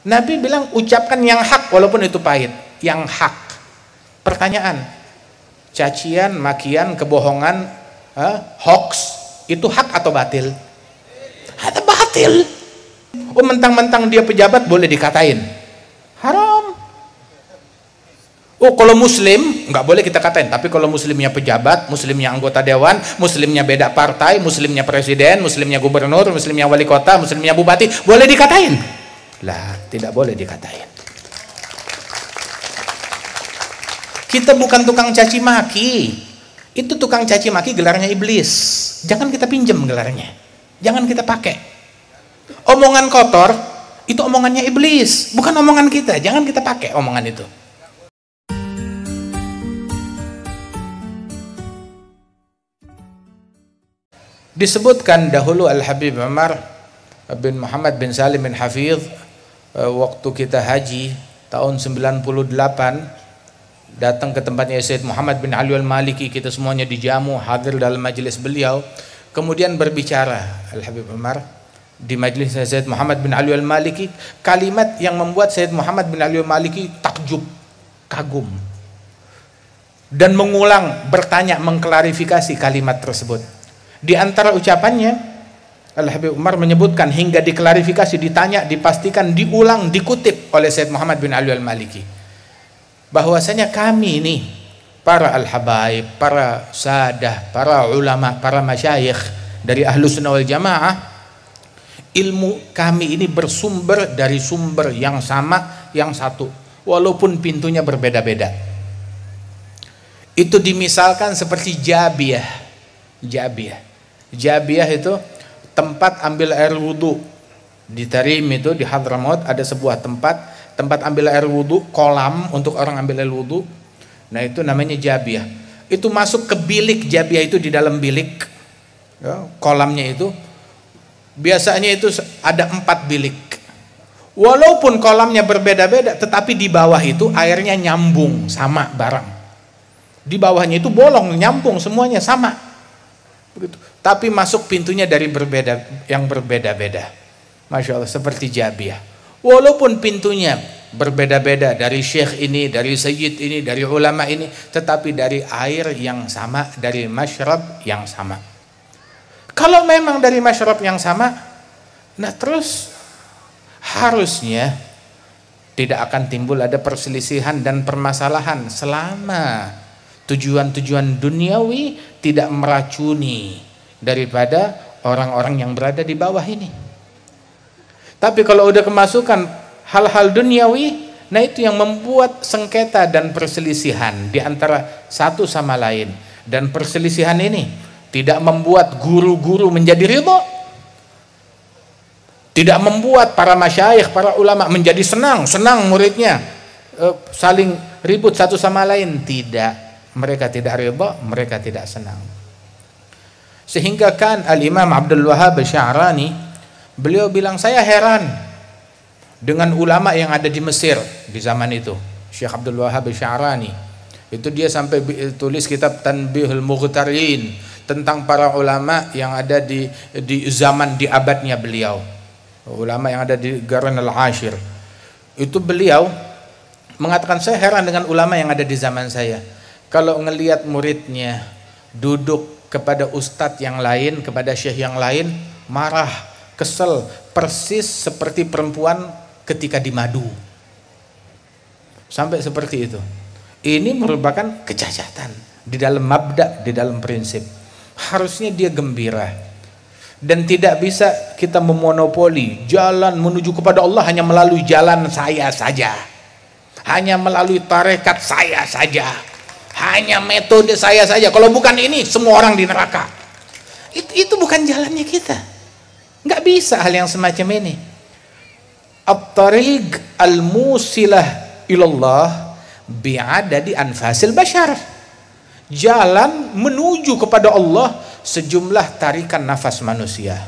Nabi bilang ucapkan yang hak walaupun itu pahit. Yang hak. Pertanyaan, cacian, makian, kebohongan, hoax, itu hak atau batil? Ada batil. Oh, mentang-mentang dia pejabat boleh dikatain haram. Oh, kalau muslim nggak boleh kita katain, tapi kalau muslimnya pejabat, muslimnya anggota dewan, muslimnya beda partai, muslimnya presiden, muslimnya gubernur, muslimnya wali kota, muslimnya bupati, boleh dikatain? Lah, tidak boleh dikatain. Kita bukan tukang caci maki. Itu tukang caci maki gelarnya iblis. Jangan kita pinjam gelarnya. Jangan kita pakai. Omongan kotor itu omongannya iblis, bukan omongan kita. Jangan kita pakai omongan itu. Disebutkan dahulu Al-Habib Umar bin Muhammad bin Salim bin Hafidh, waktu kita haji tahun 98, datang ke tempatnya Sayyid Muhammad bin Ali al-Maliki, kita semuanya dijamu, hadir dalam majelis beliau. Kemudian berbicara Al-Habib Umar di majelis Sayyid Muhammad bin Ali al-Maliki, kalimat yang membuat Sayyid Muhammad bin Ali al-Maliki takjub, kagum, dan mengulang, bertanya, mengklarifikasi kalimat tersebut. Di antara ucapannya, Al-Habib Umar menyebutkan, hingga diklarifikasi, ditanya, dipastikan, diulang, dikutip oleh Sayyid Muhammad bin Ali al-Maliki, bahwasanya kami ini para al-habaib, para sadah, para ulama, para masyayikh dari Ahlus Sunnah wal Jamaah, ilmu kami ini bersumber dari sumber yang sama, yang satu, walaupun pintunya berbeda-beda. Itu dimisalkan seperti Jabiyah itu tempat ambil air wudhu. Di Tarim itu, di Hadramaut, ada sebuah tempat ambil air wudhu, kolam untuk orang ambil air wudhu. Nah, itu namanya Jabiyah. Itu masuk ke bilik Jabiyah itu, di dalam bilik, ya, kolamnya itu biasanya itu ada 4 bilik. Walaupun kolamnya berbeda-beda, tetapi di bawah itu airnya nyambung sama barang. Di bawahnya itu bolong, nyambung, semuanya sama. Begitu. Tapi masuk pintunya dari yang berbeda-beda. Masya Allah, seperti Jabiyah. Walaupun pintunya berbeda-beda, dari syekh ini, dari sayyid ini, dari ulama ini, tetapi dari air yang sama, dari masyrab yang sama. Kalau memang dari masyrab yang sama, nah terus harusnya tidak akan timbul ada perselisihan dan permasalahan selama tujuan-tujuan duniawi tidak meracuni daripada orang-orang yang berada di bawah ini. Tapi kalau udah kemasukan hal-hal duniawi, nah itu yang membuat sengketa dan perselisihan di antara satu sama lain. Dan perselisihan ini tidak membuat guru-guru menjadi ridha, tidak membuat para masyayikh, para ulama menjadi senang muridnya saling ribut satu sama lain. Tidak. Mereka tidak ridha, mereka tidak senang. Sehingga kan Al-Imam Abdul Wahhab Sya'rani, beliau bilang, saya heran dengan ulama yang ada di Mesir di zaman itu. Syekh Abdul Wahhab Sya'rani itu dia sampai tulis kitab Tanbihul Mughtarin tentang para ulama yang ada di zaman, di abadnya beliau, ulama yang ada di Qarn al-Ashir. Itu beliau mengatakan, saya heran dengan ulama yang ada di zaman saya. Kalau ngelihat muridnya duduk kepada ustadz yang lain, kepada syekh yang lain, marah, kesel, persis seperti perempuan ketika di madu. Sampai seperti itu. Ini merupakan kecacatan di dalam mabda, di dalam prinsip. Harusnya dia gembira. Dan tidak bisa kita memonopoli jalan menuju kepada Allah hanya melalui jalan saya saja, hanya melalui tarekat saya saja, hanya metode saya saja. Kalau bukan ini, semua orang di neraka. Itu bukan jalannya kita. Nggak bisa hal yang semacam ini. At-tariq al-musilah ilallah bi'adadi anfasil bashar. Jalan menuju kepada Allah sejumlah tarikan nafas manusia.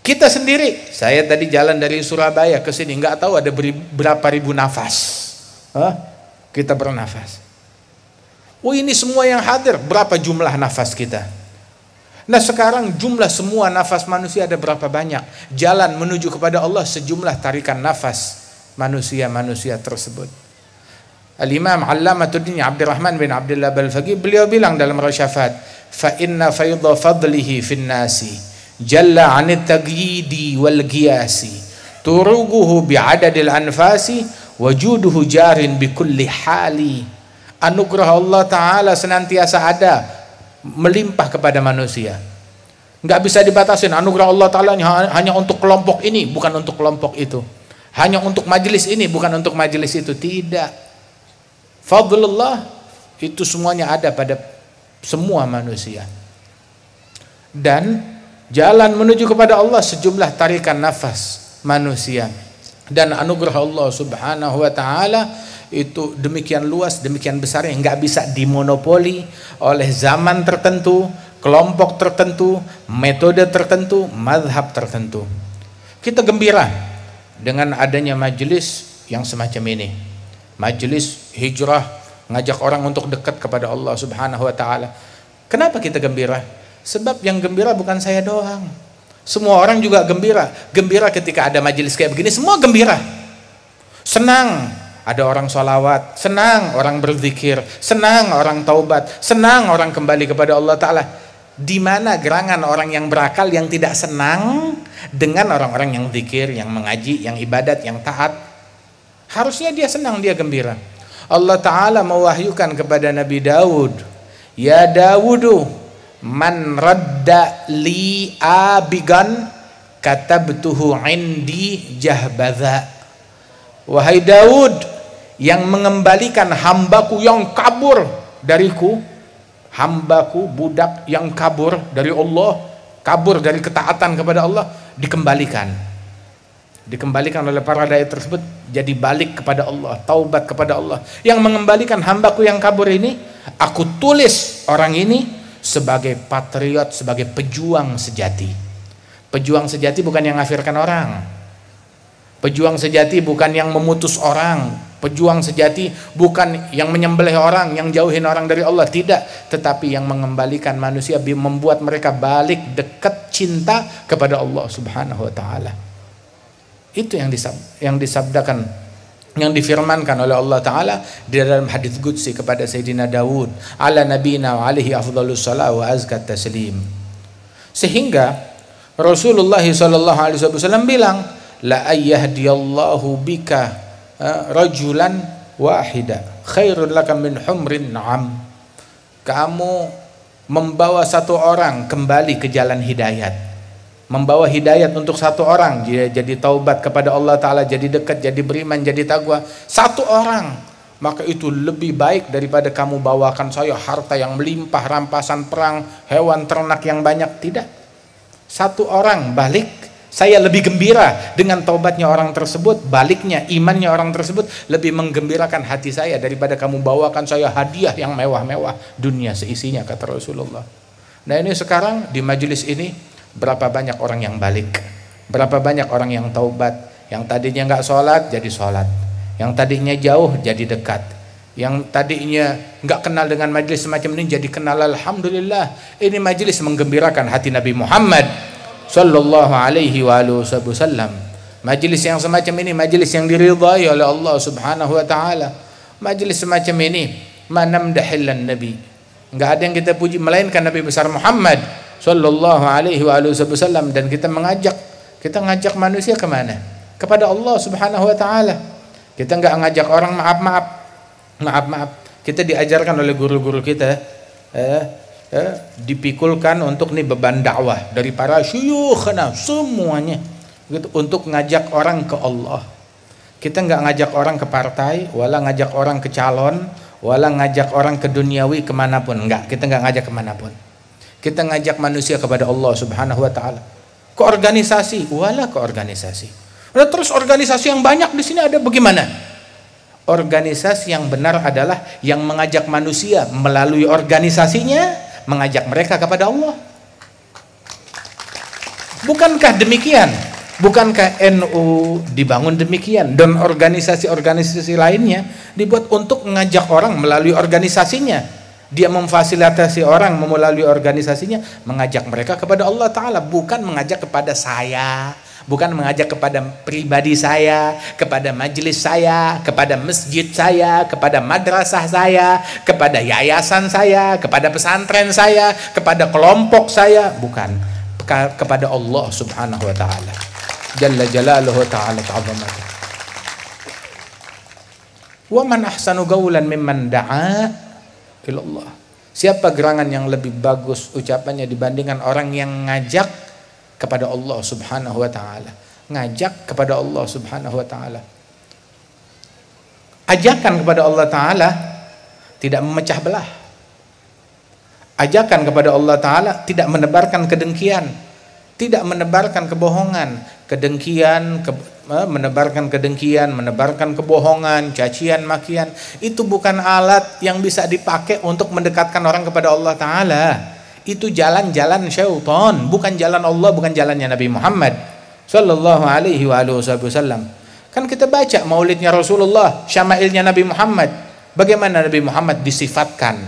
Kita sendiri, saya tadi jalan dari Surabaya ke sini, nggak tahu ada berapa ribu nafas. Kita bernafas. Oh, ini semua yang hadir, berapa jumlah nafas kita? Nah sekarang jumlah semua nafas manusia ada berapa banyak? Jalan menuju kepada Allah sejumlah tarikan nafas manusia-manusia tersebut. Al-Imam Allamatuddin Abdurrahman bin Abdullah Balfaqih beliau bilang dalam Rasyafat, fa inna faydha fadlihi fin nasi jalla 'anit taghyidi wal qiyasi turuguhu bi'adadil anfasi wajuduhu jarin bi kulli hali. Anugerah Allah Ta'ala senantiasa ada, melimpah kepada manusia, nggak bisa dibatasin. Anugerah Allah Ta'ala hanya untuk kelompok ini, bukan untuk kelompok itu, hanya untuk majelis ini, bukan untuk majelis itu. Tidak, fadlullah itu semuanya ada pada semua manusia. Dan jalan menuju kepada Allah sejumlah tarikan nafas manusia. Dan anugerah Allah Subhanahu wa Ta'ala itu demikian luas, demikian besar yang nggak bisa dimonopoli oleh zaman tertentu, kelompok tertentu, metode tertentu, mazhab tertentu. Kita gembira dengan adanya majelis yang semacam ini, majelis hijrah, ngajak orang untuk dekat kepada Allah Subhanahu wa Ta'ala. Kenapa kita gembira? Sebab yang gembira bukan saya doang, semua orang juga gembira. Gembira ketika ada majelis kayak begini, semua gembira, senang. Ada orang sholawat, senang orang berzikir, senang orang taubat, senang orang kembali kepada Allah Ta'ala. Di mana gerangan orang yang berakal yang tidak senang dengan orang-orang yang zikir, yang mengaji, yang ibadat, yang taat? Harusnya dia senang, dia gembira. Allah Ta'ala mewahyukan kepada Nabi Daud, ya Dawudu, man radda li abigan katabtuhu indi jahbadha. Wahai Daud, yang mengembalikan hambaku yang kabur dariku, hambaku budak yang kabur dari Allah, kabur dari ketaatan kepada Allah, dikembalikan oleh para dai tersebut, jadi balik kepada Allah, taubat kepada Allah. Yang mengembalikan hambaku yang kabur ini, aku tulis orang ini sebagai patriot, sebagai pejuang sejati. Pejuang sejati bukan yang ngafirkan orang, pejuang sejati bukan yang memutus orang, pejuang sejati bukan yang menyembelih orang, yang jauhin orang dari Allah, tidak, tetapi yang mengembalikan manusia, membuat mereka balik dekat cinta kepada Allah Subhanahu wa Ta'ala. Itu yang disabdakan, yang difirmankan oleh Allah Ta'ala di dalam hadits qudsi kepada Sayyidina Daud, ala nabina wa alaihi afdhalus salat wa azkat taslim. Sehingga Rasulullah SAW bilang, la ayyahdiyallahu bika rajulan wahida khairun laka min humrin na'am. Kamu membawa satu orang kembali ke jalan hidayat, membawa hidayat untuk satu orang, dia jadi taubat kepada Allah Ta'ala, jadi dekat, jadi beriman, jadi takwa, satu orang, maka itu lebih baik daripada kamu bawakan saya harta yang melimpah, rampasan perang, hewan ternak yang banyak. Tidak, satu orang balik, saya lebih gembira dengan taubatnya orang tersebut, baliknya imannya orang tersebut lebih menggembirakan hati saya daripada kamu bawakan saya hadiah yang mewah-mewah, dunia seisinya, kata Rasulullah. Nah ini sekarang di majelis ini berapa banyak orang yang balik, berapa banyak orang yang taubat, yang tadinya nggak sholat jadi sholat, yang tadinya jauh jadi dekat, yang tadinya nggak kenal dengan majelis semacam ini jadi kenal. Alhamdulillah, ini majelis menggembirakan hati Nabi Muhammad Sallallahu alaihi wasallam. Majelis yang semacam ini majelis yang diridhai oleh Allah Subhanahu wa Ta'ala. Majelis semacam ini manamdahillan Nabi, nggak ada yang kita puji melainkan Nabi besar Muhammad Sallallahu alaihi wasallam. Dan kita ngajak manusia kemana? Kepada Allah Subhanahu wa Ta'ala. Kita nggak ngajak orang maaf. Kita diajarkan oleh guru-guru kita, dipikulkan untuk nih beban dakwah dari para syuyukhna semuanya gitu, untuk ngajak orang ke Allah. Kita nggak ngajak orang ke partai, wala ngajak orang ke calon, wala ngajak orang ke duniawi kemanapun, enggak, kita nggak ngajak kemanapun. Kita ngajak manusia kepada Allah Subhanahu wa Ta'ala. Ke organisasi, wala ke organisasi. Nah, terus organisasi yang banyak di sini ada bagaimana? Organisasi yang benar adalah yang mengajak manusia melalui organisasinya, mengajak mereka kepada Allah. Bukankah demikian? Bukankah NU dibangun demikian dan organisasi-organisasi lainnya dibuat untuk mengajak orang melalui organisasinya, Dia memfasilitasi orang melalui organisasinya, mengajak mereka kepada Allah Ta'ala, bukan mengajak kepada saya, bukan mengajak kepada pribadi saya, kepada majelis saya, kepada masjid saya, kepada madrasah saya, kepada yayasan saya, kepada pesantren saya, kepada kelompok saya, bukan, kepada Allah Subhanahu wa Ta'ala Jalla Jalaluhu Ta'ala Ta'azamatuh. Wa man ahsanu qawlan mimman da'a ilallah. Siapa gerangan yang lebih bagus ucapannya dibandingkan orang yang ngajak kepada Allah Subhanahu wa Ta'ala, ngajak kepada Allah Subhanahu wa Ta'ala. Ajakan kepada Allah Ta'ala tidak memecah belah. Ajakan kepada Allah Ta'ala tidak menebarkan kedengkian, tidak menebarkan kebohongan, menebarkan kedengkian, menebarkan kebohongan, cacian, makian. Itu bukan alat yang bisa dipakai untuk mendekatkan orang kepada Allah Ta'ala. Itu jalan-jalan syaitan, bukan jalan Allah, bukan jalannya Nabi Muhammad sallallahu alaihi wasallam. Kan kita baca maulidnya Rasulullah, syama'ilnya Nabi Muhammad. Bagaimana Nabi Muhammad disifatkan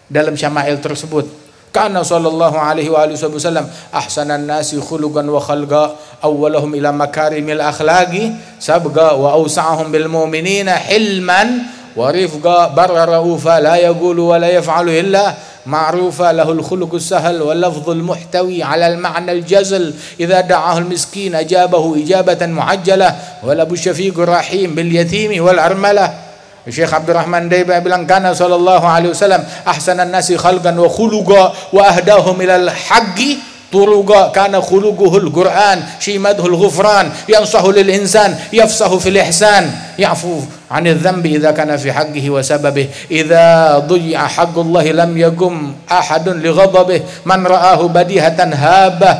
dalam syama'il tersebut? Kana sallallahu alaihi wasallam ahsanan nasi khuluqan wa khalqa, awwalahum ila makarimil akhlaqi, sabqa wa awsa'ahum bil mu'minina hilman wa rifqa, barra raufa la yaqulu wa la yaf'alu illa ma'rufa, lahul khuluqus sahal wal lafdhul muhtawi ala al ma'na al jazl, idza da'ahu al miskin ajabahu ijabatan muajjalah wa la busyafiqur rahim bil yatimi wal armalah. Syekh Abdurrahman Daiba bilang kana sallallahu alaihi wasallam ahsanan nasi khalqan wa khuluqa wa ahdahum ilal haqqi turuqa, kana khuluquhul Qur'an shimadhul ghufran yansahu lil insan yafsahu fil ihsan ya'fu 'anil dhanbi idza kana fi haqqihi wa sababihi, idza dhuyya haqqullahi lam yakum ahadun li ghadabihi, man ra'ahu badihatan habah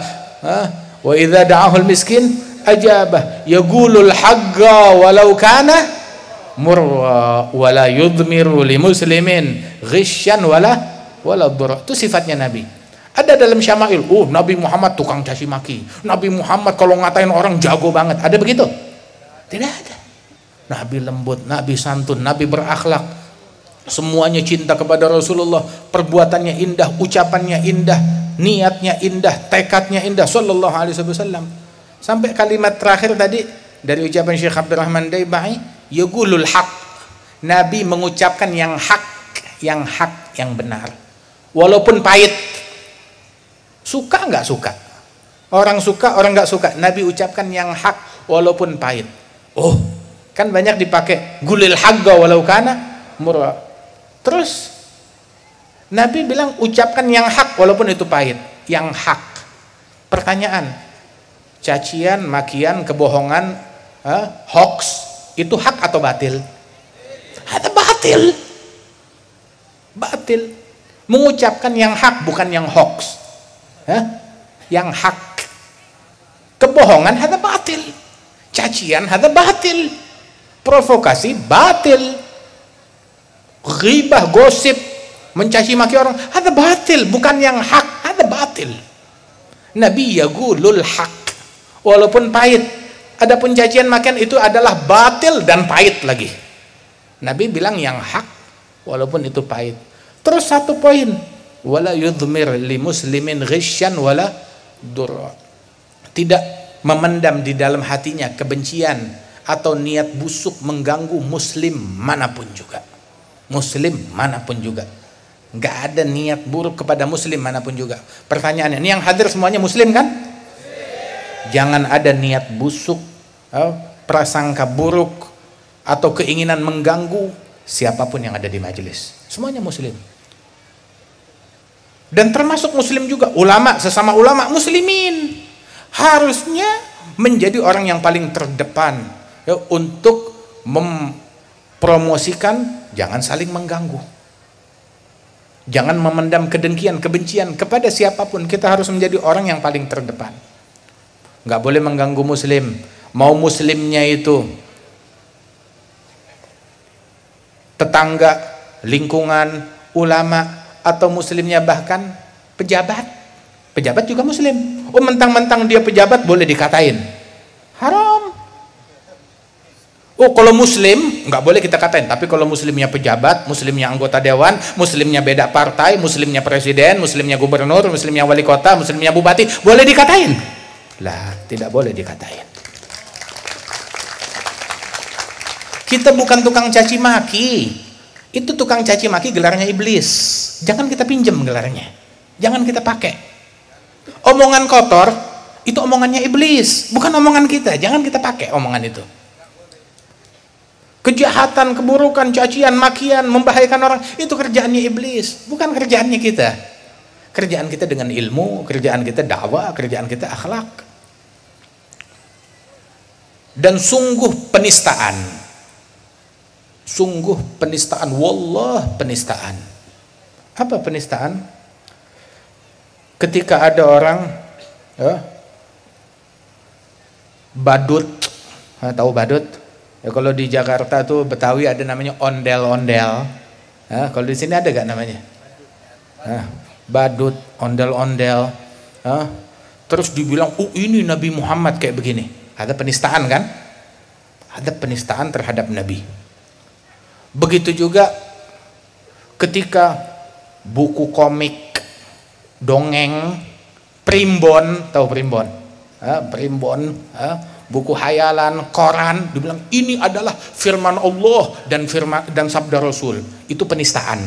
wa idza da'ahu al miskin ajabah, yaqulul haqqa walau kana murwa wala yudmiru li muslimin ghisyan wala dhurra. Itu sifatnya Nabi. Ada dalam syama'il, Nabi Muhammad tukang caci maki, Nabi Muhammad kalau ngatain orang jago banget. Ada begitu? Tidak ada. Nabi lembut, Nabi santun, Nabi berakhlak, semuanya cinta kepada Rasulullah, perbuatannya indah, ucapannya indah, niatnya indah, tekadnya indah sallallahu alaihi wasallam. Sampai kalimat terakhir tadi dari ucapan Syekh Abdurrahman Daibai, yaqulul haq, Nabi mengucapkan yang hak, yang benar, walaupun pahit. Suka nggak suka, orang suka orang nggak suka, Nabi ucapkan yang hak walaupun pahit. Kan banyak dipakai gulil haqqa walau kana murra. Terus Nabi bilang ucapkan yang hak walaupun itu pahit, yang hak. Pertanyaan, cacian, makian, kebohongan, hoax, itu hak atau batil? Ada batil. Batil. Mengucapkan yang hak bukan yang hoax. Yang hak. Kebohongan ada batil. Cacian ada batil. Provokasi batil. Ghibah, gosip, mencaci maki orang ada batil, bukan yang hak, ada batil. Nabi yaqulul haq walaupun pahit. Adapun cacian makian itu adalah batil dan pahit lagi. Nabi bilang yang hak walaupun itu pahit. Terus satu poin, wala yudhmir li muslimin ghisyan wala durra. Tidak memendam di dalam hatinya kebencian atau niat busuk mengganggu muslim manapun juga. Muslim manapun juga. Enggak ada niat buruk kepada muslim manapun juga. Pertanyaannya, ini yang hadir semuanya muslim kan? Jangan ada niat busuk, prasangka buruk atau keinginan mengganggu siapapun yang ada di majelis. Semuanya muslim. Dan termasuk muslim juga ulama, sesama ulama muslimin harusnya menjadi orang yang paling terdepan untuk mempromosikan jangan saling mengganggu. Jangan memendam kedengkian, kebencian kepada siapapun. Kita harus menjadi orang yang paling terdepan. Nggak boleh mengganggu muslim. Mau muslimnya itu tetangga, lingkungan, ulama, atau muslimnya bahkan pejabat. Pejabat juga muslim. Mentang-mentang dia pejabat boleh dikatain. Haram. Oh, kalau muslim nggak boleh kita katain, tapi kalau muslimnya pejabat, muslimnya anggota dewan, muslimnya beda partai, muslimnya presiden, muslimnya gubernur, muslimnya wali kota, muslimnya bupati, boleh dikatain? Lah, tidak boleh dikatain. Kita bukan tukang caci maki. Itu tukang caci maki gelarnya iblis. Jangan kita pinjem gelarnya. Jangan kita pakai. Omongan kotor itu omongannya iblis, bukan omongan kita. Jangan kita pakai omongan itu. Kejahatan, keburukan, cacian, makian, membahayakan orang, itu kerjaannya iblis, bukan kerjaannya kita. Kerjaan kita dengan ilmu, kerjaan kita dakwah, kerjaan kita akhlak. Dan sungguh penistaan. Sungguh penistaan, wallah penistaan. Apa penistaan? Ketika ada orang badut, tahu badut? Ya, kalau di Jakarta tuh Betawi ada namanya ondel-ondel. Kalau di sini ada gak namanya? Badut, ondel-ondel. Terus dibilang, ini Nabi Muhammad kayak begini. Ada penistaan kan? Ada penistaan terhadap Nabi. Begitu juga ketika buku komik, dongeng, primbon, tahu primbon? Primbon, buku hayalan, koran, dibilang ini adalah firman Allah dan sabda Rasul. Itu penistaan.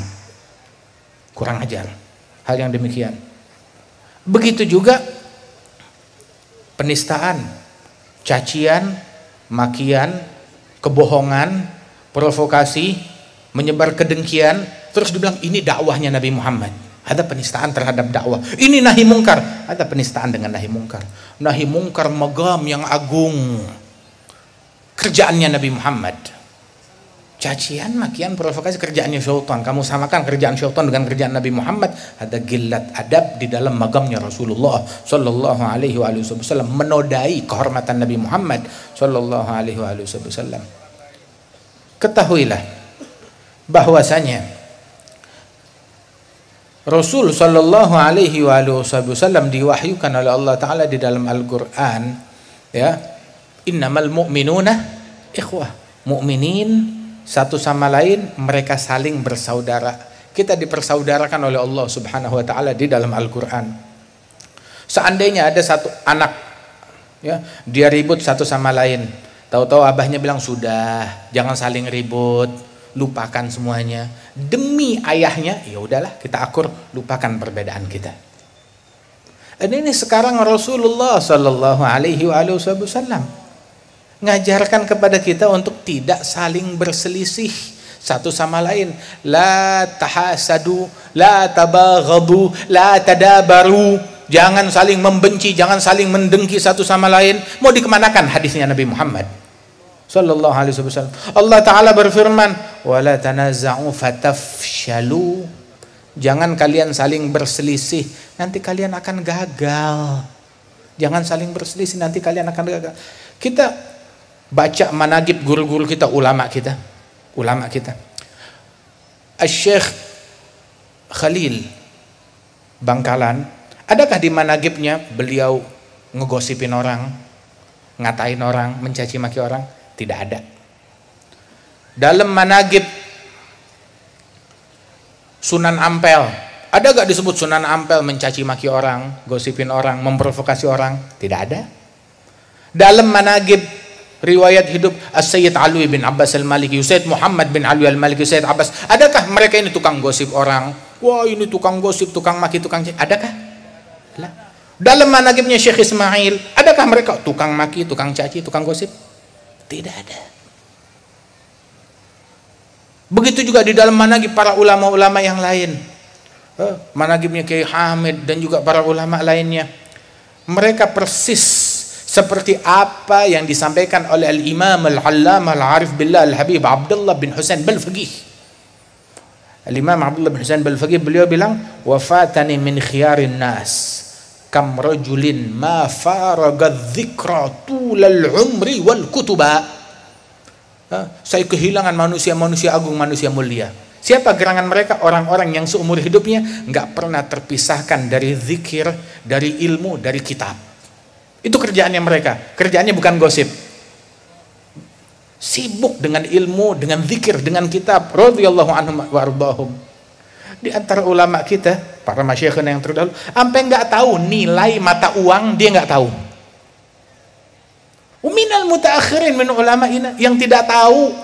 Kurang ajar hal yang demikian. Begitu juga penistaan, cacian, makian, kebohongan, provokasi, menyebar kedengkian, terus dibilang ini dakwahnya Nabi Muhammad. Ada penistaan terhadap dakwah. Ini nahi mungkar, ada penistaan dengan nahi mungkar. Nahi mungkar magam yang agung, kerjaannya Nabi Muhammad. Cacian, makian, provokasi kerjaannya syaitan. Kamu samakan kerjaan syaitan dengan kerjaan Nabi Muhammad. Ada gilat adab di dalam magamnya Rasulullah sallallahu alaihi wasallam, menodai kehormatan Nabi Muhammad sallallahu alaihi wasallam. Ketahuilah bahwasanya Rasul sallallahu alaihi wasallam diwahyukan oleh Allah Ta'ala di dalam Al-Quran, ya, innamal mu'minuna ikhwah. Mu'minin satu sama lain, mereka saling bersaudara. Kita dipersaudarakan oleh Allah Subhanahu wa Ta'ala di dalam Al-Quran. Seandainya ada satu anak, ya, dia ribut satu sama lain, tahu-tahu abahnya bilang, sudah, jangan saling ribut, lupakan semuanya. Demi ayahnya, ya udahlah, kita akur, lupakan perbedaan kita. Dan ini sekarang Rasulullah sallallahu alaihi wasallam ngajarkan kepada kita untuk tidak saling berselisih satu sama lain. La tahasadu, la tabaghadu, la tadabaru. Jangan saling membenci, jangan saling mendengki satu sama lain. Mau dikemanakan hadisnya Nabi Muhammad sallallahu alaihi wasallam? Allah Ta'ala berfirman, wala tanaza'u fatafshalu. Jangan kalian saling berselisih, nanti kalian akan gagal. Jangan saling berselisih, nanti kalian akan gagal. Kita baca managib guru-guru kita, ulama kita. Asy-Syaikh Khalil Bangkalan, adakah di managibnya beliau ngegosipin orang, ngatain orang, mencaci maki orang? Tidak ada. Dalam managib Sunan Ampel, ada gak disebut Sunan Ampel mencaci maki orang, gosipin orang, memprovokasi orang? Tidak ada. Dalam managib riwayat hidup As-Sayyid Alwi bin Abbas Al-Maliki, Sayyid Muhammad bin Alwi Al-Maliki, Sayyid Abbas, adakah mereka ini tukang gosip orang? Wah, ini tukang gosip, tukang maki, tukang caci. Adakah? Lah. Dalam managibnya Syekh Ismail, adakah mereka tukang maki, tukang caci, tukang gosip? Tidak ada. Begitu juga di dalam managib para ulama-ulama yang lain. Managibnya Kiai Hamid dan juga para ulama lainnya. Mereka persis seperti apa yang disampaikan oleh Al-Imam Al-Allamah Al-Arif Billah Al-Habib Abdullah bin Husain Balfaqih. Al-Imam Abdullah bin Husain Balfaqih, beliau bilang, wafatani min khiyarin nas kam rajulin ma faraga dzikra tulal umri wal kutuba. Saya kehilangan manusia-manusia agung, manusia mulia. Siapa gerangan mereka? Orang-orang yang seumur hidupnya nggak pernah terpisahkan dari zikir, dari ilmu, dari kitab. Itu kerjaannya mereka. Kerjaannya bukan gosip. sibuk dengan ilmu, dengan zikir, dengan kitab, radhiyallahu anhum wa ardhahum. Di antara ulama kita, para masyayikhna yang terdahulu, sampai nggak tahu nilai mata uang, dia nggak tahu. Minal mutaakhirin min ulama ini yang tidak tahu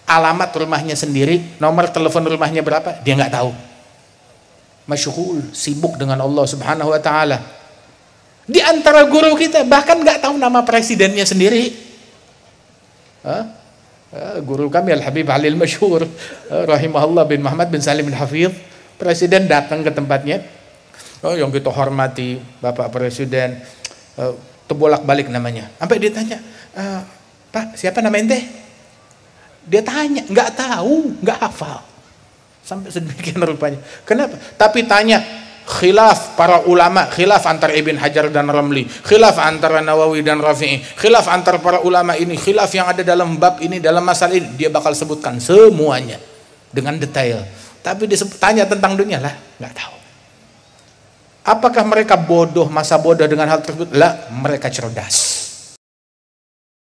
alamat rumahnya sendiri, nomor telepon rumahnya berapa, dia nggak tahu. Masyghul, sibuk dengan Allah Subhanahu wa taala. Di antara guru kita bahkan nggak tahu nama presidennya sendiri. Guru kami Al-Habib Alil Masyhur rahimahullah bin Muhammad bin Salim bin Hafidh, presiden datang ke tempatnya, yang kita hormati Bapak Presiden, terbolak-balik namanya, sampai dia tanya, Pak siapa nama ente? Dia tanya, nggak tahu, nggak hafal, sampai sedemikian rupanya. Kenapa? Tapi tanya khilaf para ulama, khilaf antara Ibn Hajar dan Ramli, khilaf antara Nawawi dan Rafi'i, khilaf antara para ulama ini, khilaf yang ada dalam bab ini, dalam masalah ini, dia bakal sebutkan semuanya dengan detail. Tapi tanya tentang dunia lah, nggak tahu. Apakah mereka bodoh, masa bodoh dengan hal tersebut? Lah, mereka cerdas.